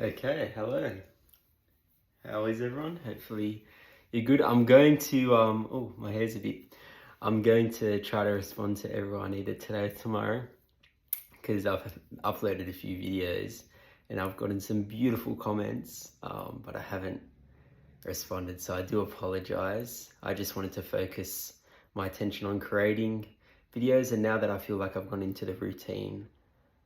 Okay, hello. How is everyone? Hopefully you're good. I'm going to oh, my hair's a bit. I'm going to try to respond to everyone either today or tomorrow because I've uploaded a few videos and I've gotten some beautiful comments, but I haven't responded, so I do apologize. I just wanted to focus my attention on creating videos, and now that I feel like I've gone into the routine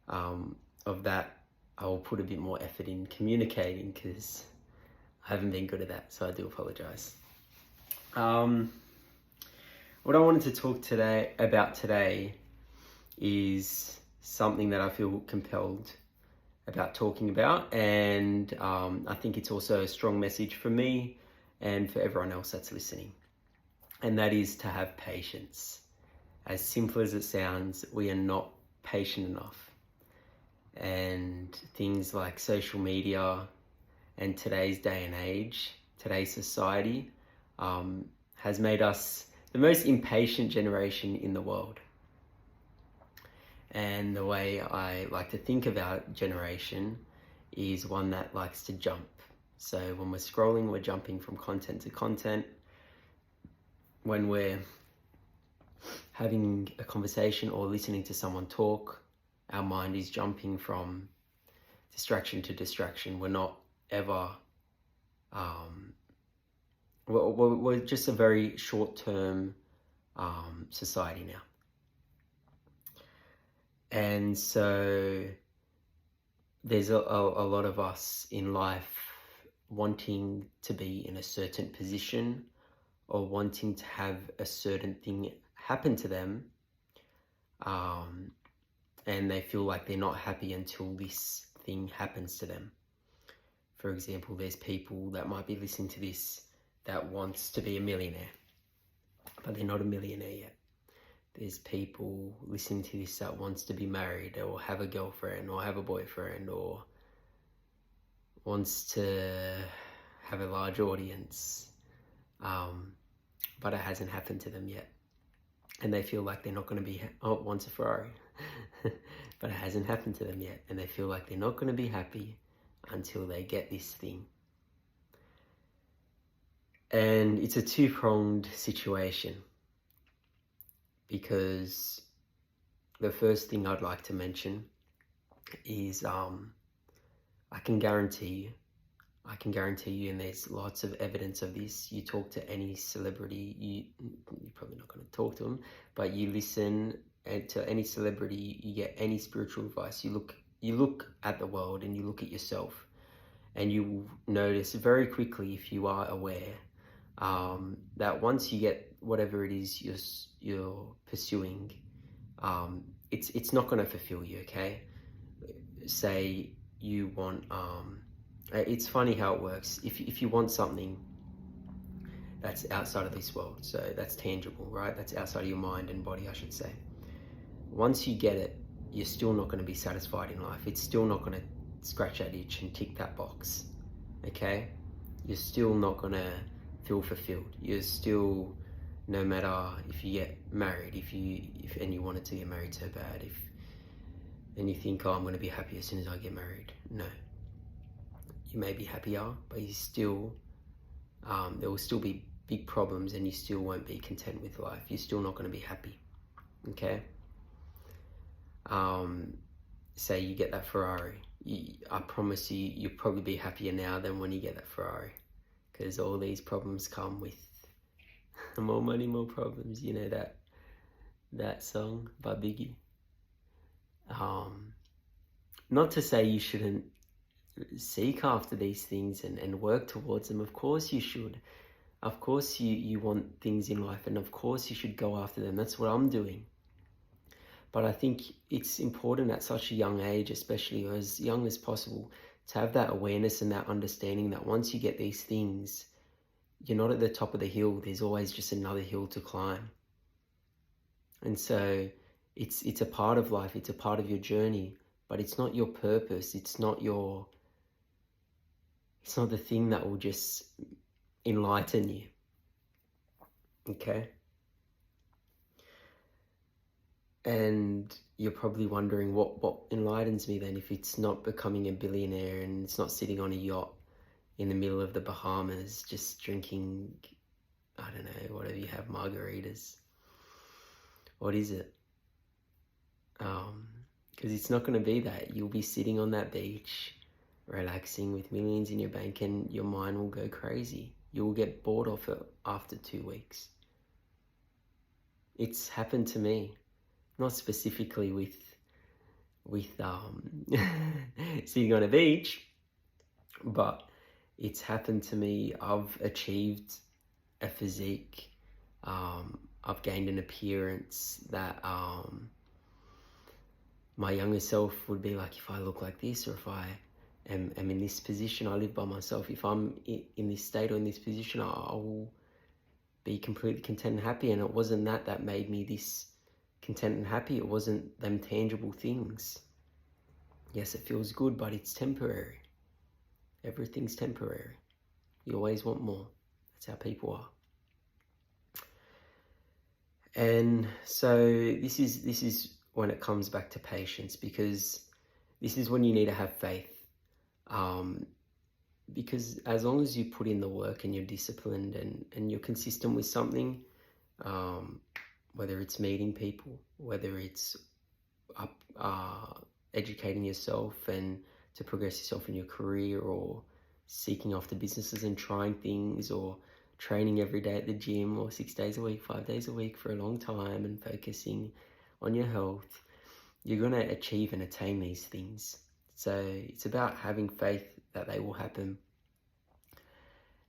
of that, I will put a bit more effort in communicating because I haven't been good at that, so I do apologize. What I wanted to talk about today is something that I feel compelled about talking about, and I think it's also a strong message for me and for everyone else that's listening, and that is to have patience. As simple as it sounds, we are not patient enough, and things like social media and today's day and age, today's society, has made us the most impatient generation in the world. And the way I like to think about generation is one that likes to jump. So when we're scrolling, we're jumping from content to content. When we're having a conversation or listening to someone talk, our mind is jumping from distraction to distraction. We're not ever, we're just a very short-term society now. And so there's a lot of us in life wanting to be in a certain position or wanting to have a certain thing happen to them, and they feel like they're not happy until this thing happens to them. For example, there's people that might be listening to this that wants to be a millionaire, but they're not a millionaire yet. There's people listening to this that wants to be married or have a girlfriend or have a boyfriend or wants to have a large audience, but it hasn't happened to them yet. And they feel like they're not going to be, wants a Ferrari, but it hasn't happened to them yet. And they feel like they're not going to be happy until they get this thing. And it's a two-pronged situation, because the first thing I'd like to mention is I can guarantee you, and there's lots of evidence of this. You talk to any celebrity, you're probably not going to talk to them, but you listen to any celebrity, you get any spiritual advice, you look at the world and you look at yourself, and you will notice very quickly, if you are aware, that once you get whatever it is you're pursuing, it's not going to fulfill you. Okay, say you want, it's funny how it works. If you want something that's outside of this world, so that's tangible, right? That's outside of your mind and body, I should say. Once you get it, you're still not going to be satisfied in life. It's still not going to scratch that itch and tick that box. Okay, you're still not going to feel fulfilled. You're still, no matter if you get married, and you wanted to get married so bad, and you think, oh, I'm going to be happy as soon as I get married. No, you may be happier, but you still, there will still be big problems, and you still won't be content with life. You're still not going to be happy. Okay. Say you get that Ferrari, I promise you, you'll probably be happier now than when you get that Ferrari, because all these problems come with more money, more problems. You know that song by Biggie. Not to say you shouldn't seek after these things and work towards them. Of course you should. Of course you want things in life, and of course you should go after them. That's what I'm doing. But I think it's important at such a young age, especially as young as possible, to have that awareness and that understanding that once you get these things, you're not at the top of the hill. There's always just another hill to climb. And so it's a part of life. It's a part of your journey, but it's not your purpose. It's not the thing that will just enlighten you. Okay? And you're probably wondering what enlightens me then if it's not becoming a billionaire and it's not sitting on a yacht in the middle of the Bahamas just drinking, I don't know, whatever you have, margaritas. What is it? Because it's not going to be that. You'll be sitting on that beach, relaxing with millions in your bank, and your mind will go crazy. You will get bored of it after 2 weeks. It's happened to me, not specifically with sitting on a beach, but it's happened to me. I've achieved a physique. I've gained an appearance that my younger self would be like, if I look like this, or if I am in this position, I live by myself. If I'm in this state or in this position, I will be completely content and happy. And it wasn't that made me this content and happy. It wasn't them tangible things. Yes, it feels good, but it's temporary. Everything's temporary. You always want more. That's how people are. And so this is when it comes back to patience, because this is when you need to have faith. Because as long as you put in the work and you're disciplined and you're consistent with something, whether it's meeting people, whether it's educating yourself and to progress yourself in your career, or seeking after businesses and trying things, or training every day at the gym, or 6 days a week, 5 days a week for a long time, and focusing on your health, you're going to achieve and attain these things. So it's about having faith that they will happen.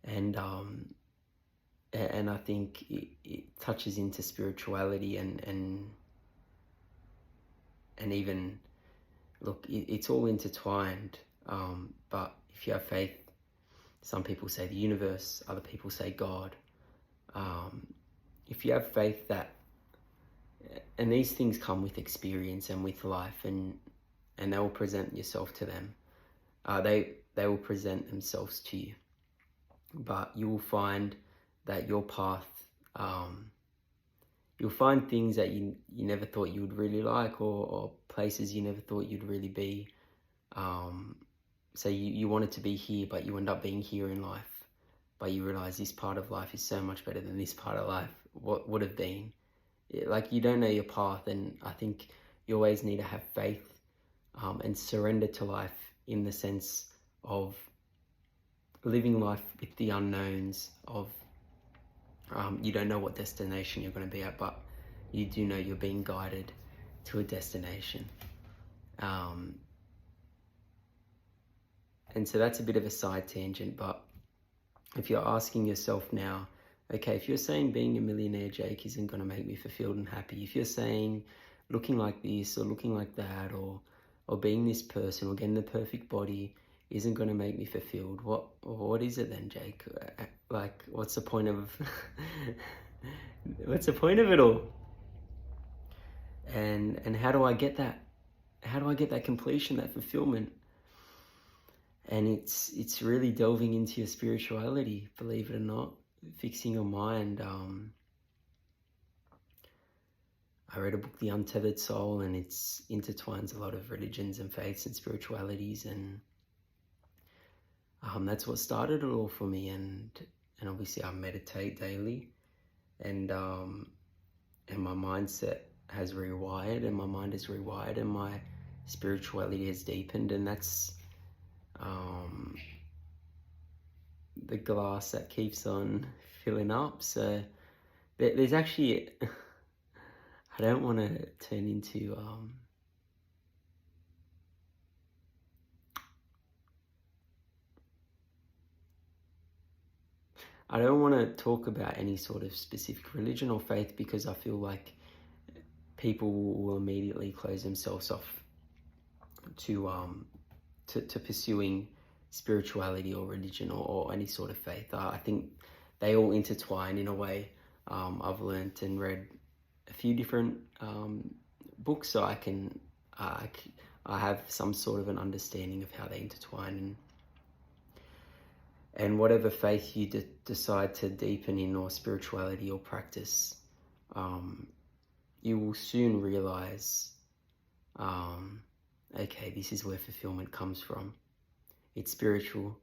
And I think it touches into spirituality and even, look, it's all intertwined. But if you have faith, some people say the universe, other people say God. If you have faith that, and these things come with experience and with life, and they will present yourself to them. They will present themselves to you. But you will find that your path, you'll find things that you never thought you would really like, or places you never thought you'd really be. So you wanted to be here, but you end up being here in life. But you realize this part of life is so much better than this part of life, what would have been. Like, you don't know your path, and I think you always need to have faith and surrender to life, in the sense of living life with the unknowns of you don't know what destination you're going to be at, but you do know you're being guided to a destination. And so that's a bit of a side tangent, but if you're asking yourself now, okay, if you're saying being a millionaire, Jake, isn't going to make me fulfilled and happy, if you're saying looking like this or looking like that, or being this person, or getting the perfect body isn't going to make me fulfilled, what is it then, Jake? Like, what's the point of what's the point of it all? And how do I get that? How do I get that completion, that fulfillment? And it's really delving into your spirituality, believe it or not, fixing your mind. I read a book, The Untethered Soul, and it's intertwines a lot of religions and faiths and spiritualities, and that's what started it all for me. And obviously I meditate daily, and my mindset has rewired, and my mind is rewired, and my spirituality has deepened, and that's the glass that keeps on filling up. So there's actually, I don't want to turn into I don't want to talk about any sort of specific religion or faith, because I feel like people will immediately close themselves off to pursuing spirituality or religion or any sort of faith. I think they all intertwine in a way. I've learnt and read a few different books, so I have some sort of an understanding of how they intertwine, and whatever faith you decide to deepen in, or spirituality or practice, you will soon realize, okay, this is where fulfillment comes from. It's spiritual,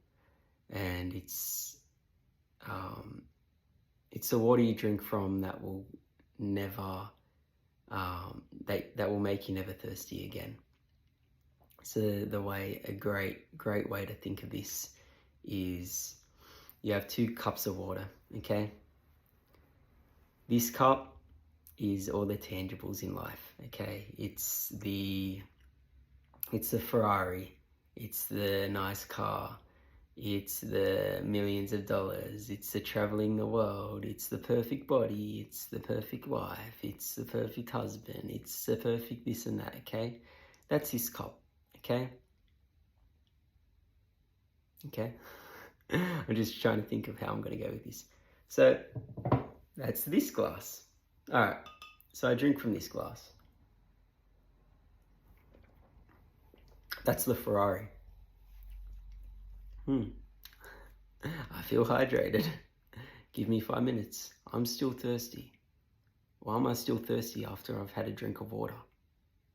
and it's the water you drink from that will never, that will make you never thirsty again. So a great way to think of this is, you have 2 cups of water, okay? This cup is all the tangibles in life, okay? It's the Ferrari, it's the nice car, it's the millions of dollars, it's the traveling the world, it's the perfect body, it's the perfect wife, it's the perfect husband, it's the perfect this and that, okay? That's this cup, okay? Okay? I'm just trying to think of how I'm going to go with this. So, that's this glass. Alright, so I drink from this glass. That's the Ferrari. I feel hydrated. Give me 5 minutes. I'm still thirsty. Why am I still thirsty after I've had a drink of water?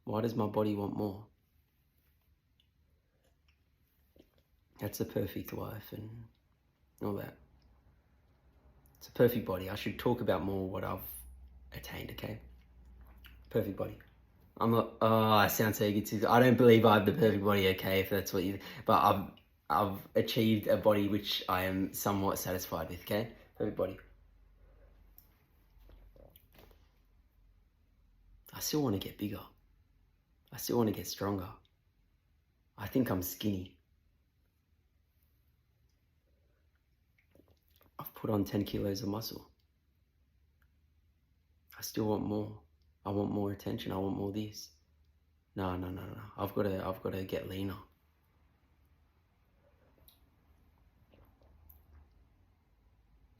Why does my body want more? That's a perfect life and all that. It's a perfect body. I should talk about more what I've attained, okay? Perfect body. I'm not, I sound so egotistical. I don't believe I have the perfect body, okay, if that's what you, but I've achieved a body which I am somewhat satisfied with, okay? Perfect body. I still want to get bigger. I still want to get stronger. I think I'm skinny. I've put on 10 kilos of muscle. I still want more. I want more attention. I want more this. No. I've got to get leaner.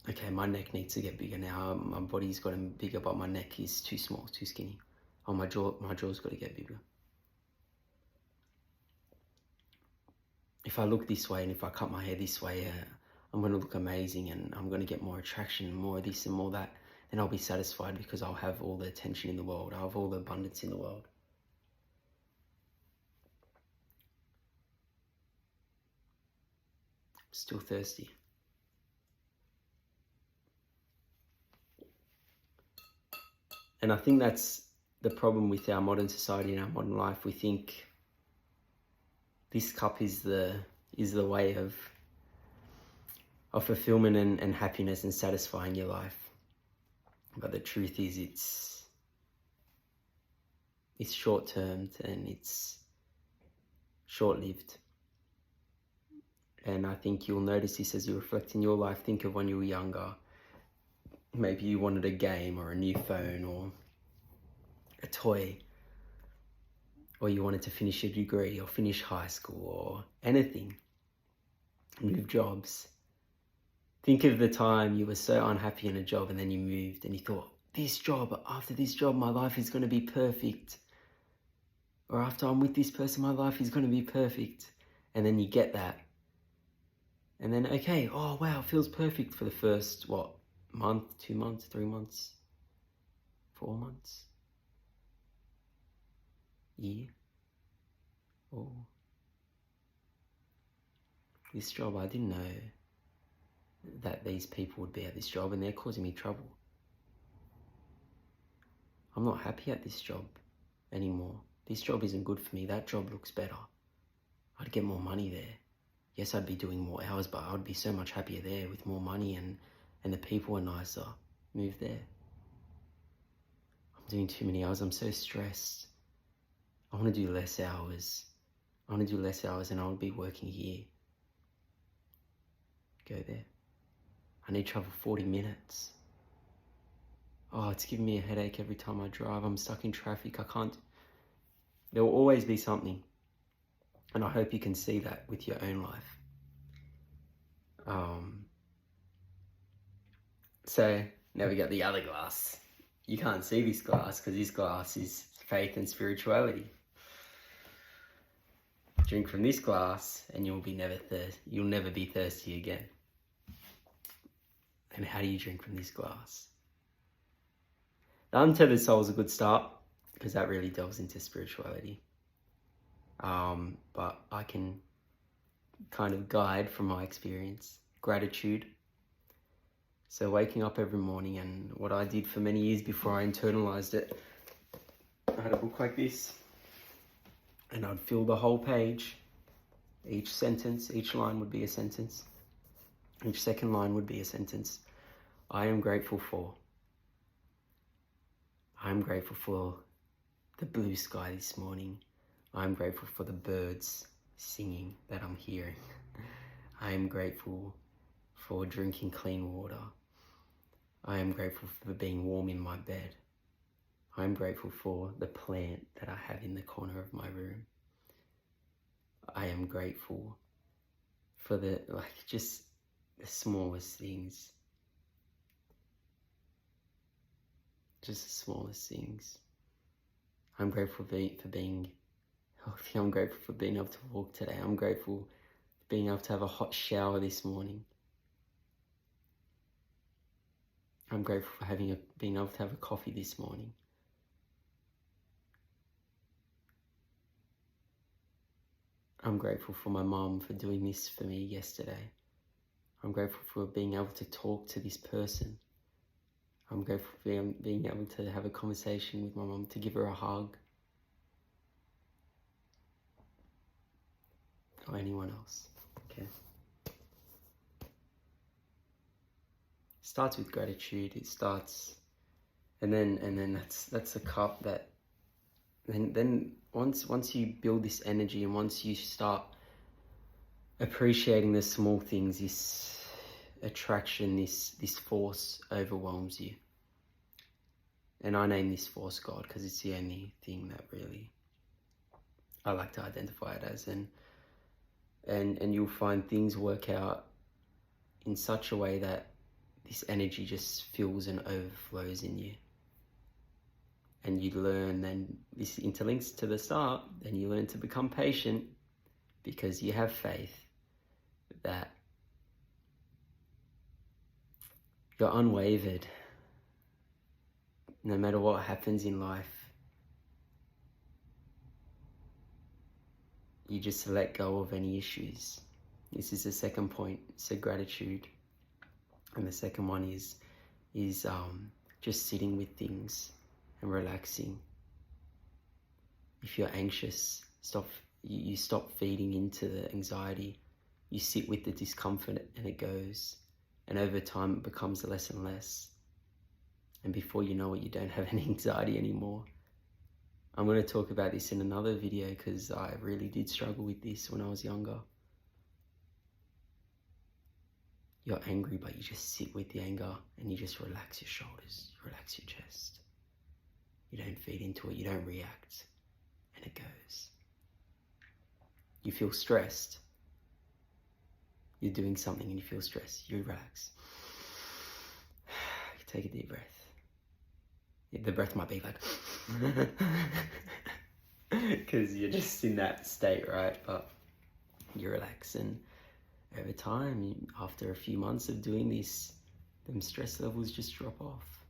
Okay, my neck needs to get bigger now. My body's gotten bigger, but my neck is too small, too skinny. Oh, my jaw's got to get bigger. If I look this way and if I cut my hair this way, I'm going to look amazing and I'm going to get more attraction and more of this and more of that. Then I'll be satisfied because I'll have all the attention in the world. I'll have all the abundance in the world. I'm still thirsty. And I think that's the problem with our modern society and our modern life. We think this cup is the way of fulfillment and happiness and satisfying your life. But the truth is it's short-term and it's short-lived. And I think you'll notice this as you reflect in your life. Think of when you were younger. Maybe you wanted a game or a new phone or a toy, or you wanted to finish your degree or finish high school or anything, move jobs. Think of the time you were so unhappy in a job and then you moved and you thought, after this job, my life is going to be perfect. Or after I'm with this person, my life is going to be perfect. And then you get that. And then, okay, oh wow, it feels perfect for the first, month, 2 months, 3 months, 4 months, year. Oh, this job, I didn't know that these people would be at this job and they're causing me trouble. I'm not happy at this job anymore. This job isn't good for me. That job looks better. I'd get more money there. Yes, I'd be doing more hours, but I'd be so much happier there with more money and the people are nicer. Move there. I'm doing too many hours. I'm so stressed. I want to do less hours. I want to do less hours and I want to be working here. Go there. I need to travel 40 minutes. Oh, it's giving me a headache every time I drive. I'm stuck in traffic. I can't. There will always be something. And I hope you can see that with your own life. So now we got the other glass. You can't see this glass because this glass is faith and spirituality. Drink from this glass and you'll never be thirsty again. And how do you drink from this glass? The Untethered Soul is a good start because that really delves into spirituality. But I can kind of guide from my experience. Gratitude. So waking up every morning, and what I did for many years before I internalized it, I had a book like this, and I'd fill the whole page. Each sentence, each line would be a sentence. Each second line would be a sentence. I am grateful for. I'm grateful for the blue sky this morning. I'm grateful for the birds singing that I'm hearing. I am grateful for drinking clean water. I am grateful for being warm in my bed. I'm grateful for the plant that I have in the corner of my room. I am grateful for just the smallest things. Just the smallest things. I'm grateful for being healthy. I'm grateful for being able to walk today. I'm grateful for being able to have a hot shower this morning. I'm grateful for being able to have a coffee this morning. I'm grateful for my mom for doing this for me yesterday. I'm grateful for being able to talk to this person. I'm grateful for being able to have a conversation with my mom, to give her a hug. Or anyone else. Okay. Starts with gratitude. It starts, and then that's a cup that. Then once you build this energy, and once you start appreciating the small things, this attraction, this force overwhelms you. And I name this force God because it's the only thing that really I like to identify it as. And you'll find things work out in such a way that this energy just fills and overflows in you. And you learn, then this interlinks to the start, then you learn to become patient because you have faith that you're unwavered. No matter what happens in life, you just let go of any issues. This is the second point, so gratitude. And the second one is just sitting with things and relaxing. If you're anxious, you stop feeding into the anxiety. You sit with the discomfort and it goes. And over time it becomes less and less. And before you know it, you don't have any anxiety anymore. I'm going to talk about this in another video because I really did struggle with this when I was younger. You're angry, but you just sit with the anger and you just relax your shoulders, you relax your chest. You don't feed into it, you don't react, and it goes. You feel stressed. You're doing something and you feel stressed, you relax. You take a deep breath. The breath might be like, because you're just in that state, right? But you relax, and over time, after a few months of doing this, them stress levels just drop off.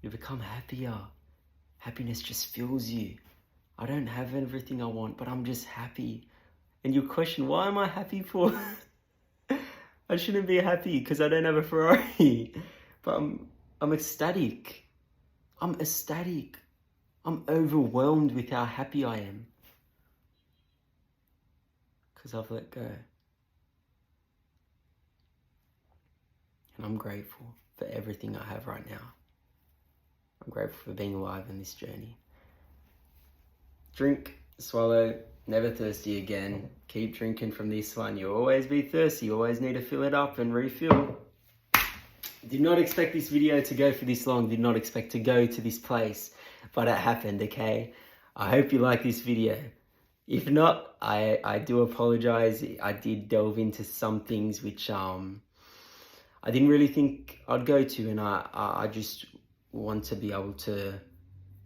You become happier. Happiness just fills you. I don't have everything I want, but I'm just happy. And you question, why am I happy for? I shouldn't be happy because I don't have a Ferrari. But I'm ecstatic. I'm ecstatic. I'm overwhelmed with how happy I am. Because I've let go. And I'm grateful for everything I have right now. I'm grateful for being alive in this journey. Drink, swallow, never thirsty again. Keep drinking from this one. You'll always be thirsty. You always need to fill it up and refill. Did not expect this video to go for this long. Did not expect to go to this place. But it happened, okay? I hope you like this video. If not, I do apologize. I did delve into some things which I didn't really think I'd go to, and I just want to be able to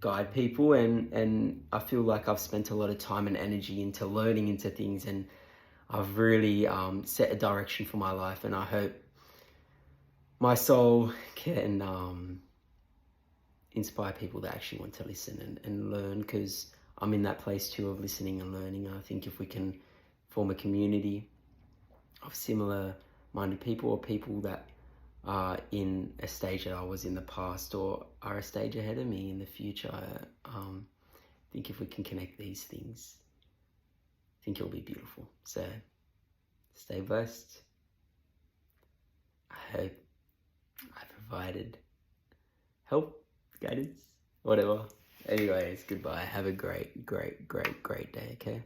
guide people, and I feel like I've spent a lot of time and energy into learning into things, and I've really set a direction for my life, and I hope my soul can inspire people that actually want to listen and learn, because I'm in that place too of listening and learning. I think if we can form a community of similar minded people, or people that are in a stage that I was in the past or are a stage ahead of me in the future, I think if we can connect these things, I think it'll be beautiful. So stay blessed. I hope I provided help, guidance, whatever. Anyways, goodbye. Have a great day, okay?